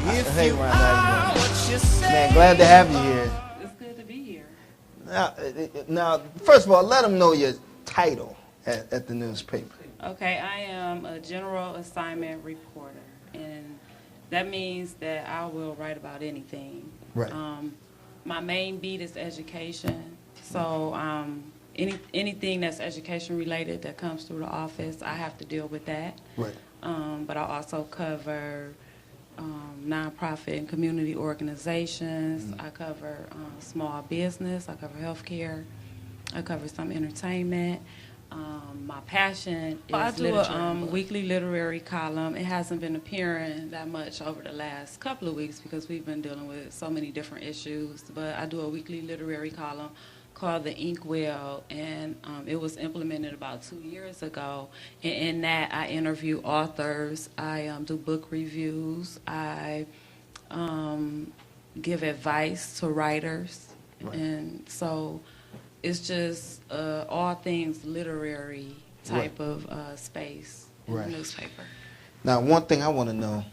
Hey, Rhonda, how you doing? Man, glad to have you here. It's good to be here. Now, first of all, let them know your title at the newspaper. Okay, I am a general assignment reporter, and that means that I will write about anything. Right. My main beat is education, so anything that's education related that comes through the office, I have to deal with that. Right. But I also cover nonprofit and community organizations. Mm-hmm. I cover small business. I cover healthcare. I cover some entertainment. My passion is I do a weekly literary column. It hasn't been appearing that much over the last couple of weeks because we've been dealing with so many different issues. But I do a weekly literary column called The Inkwell, and it was implemented about 2 years ago. And in that, I interview authors. I do book reviews. I give advice to writers. Right. And so it's just all things literary type of space in the newspaper. Now, one thing I want to know,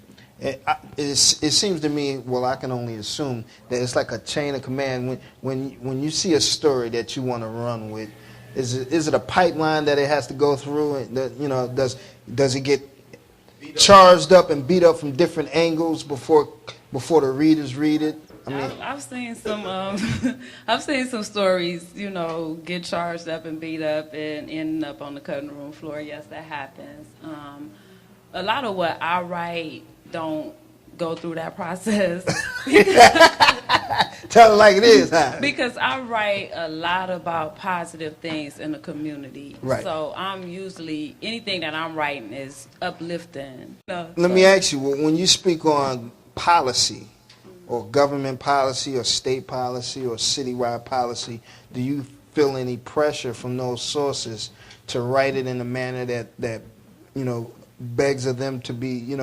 it seems to me, well, I can only assume that it's like a chain of command. When you see a story that you want to run with, is it a pipeline that it has to go through? And does it get charged up and beat up from different angles before the readers read it? I mean, I've seen some I've seen some stories, get charged up and beat up and end up on the cutting room floor. Yes, that happens. A lot of what I write don't go through that process. Tell it like it is, huh? Because I write a lot about positive things in the community. Right. So I'm usually, anything that I'm writing is uplifting. Let me ask you, when you speak on policy, or government policy, or state policy, or citywide policy, do you feel any pressure from those sources to write it in a manner that begs of them to be,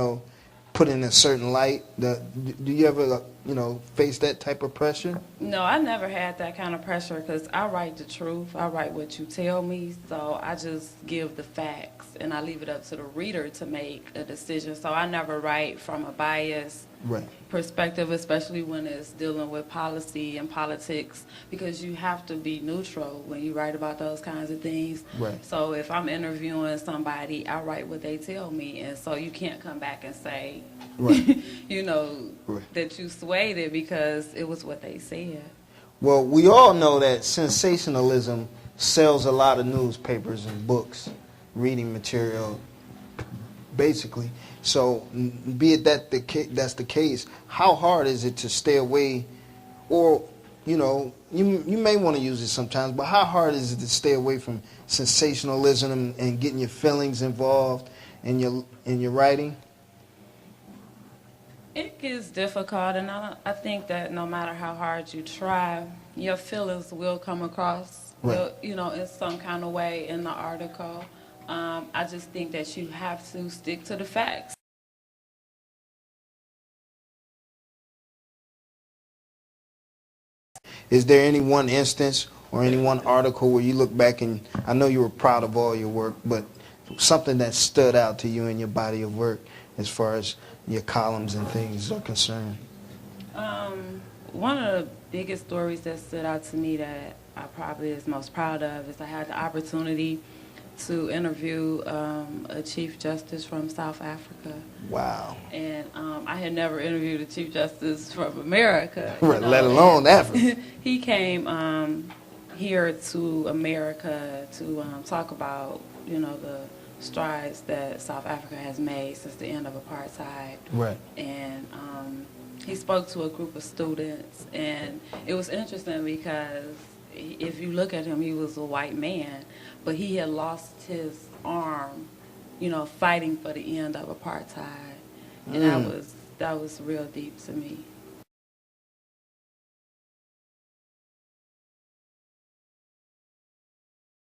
put in a certain light? Do you ever, face that type of pressure? No, I never had that kind of pressure because I write the truth. I write what you tell me, so I just give the facts, and I leave it up to the reader to make a decision. So I never write from a biased perspective, especially when it's dealing with policy and politics, because you have to be neutral when you write about those kinds of things. Right. So if I'm interviewing somebody, I write what they tell me, and so you can't come back and say, that you swayed it because it was what they said. Well, we all know that sensationalism sells a lot of newspapers and books, reading material, basically. So, be it that's the case, how hard is it to stay away, or, you may want to use it sometimes, but how hard is it to stay away from sensationalism and getting your feelings involved in your writing? It gets difficult, and I think that no matter how hard you try, your feelings will come across, in some kind of way in the article. I just think that you have to stick to the facts. Is there any one instance or any one article where you look back and I know you were proud of all your work, but something that stood out to you in your body of work as far as your columns and things are concerned? One of the biggest stories that stood out to me that I probably is most proud of is I had the opportunity to interview a Chief Justice from South Africa. Wow. And I had never interviewed a Chief Justice from America. Let alone Africa. He came here to America to talk about, the strides that South Africa has made since the end of apartheid. Right. And he spoke to a group of students, and it was interesting because if you look at him, he was a white man, but he had lost his arm, fighting for the end of apartheid, and that was real deep to me.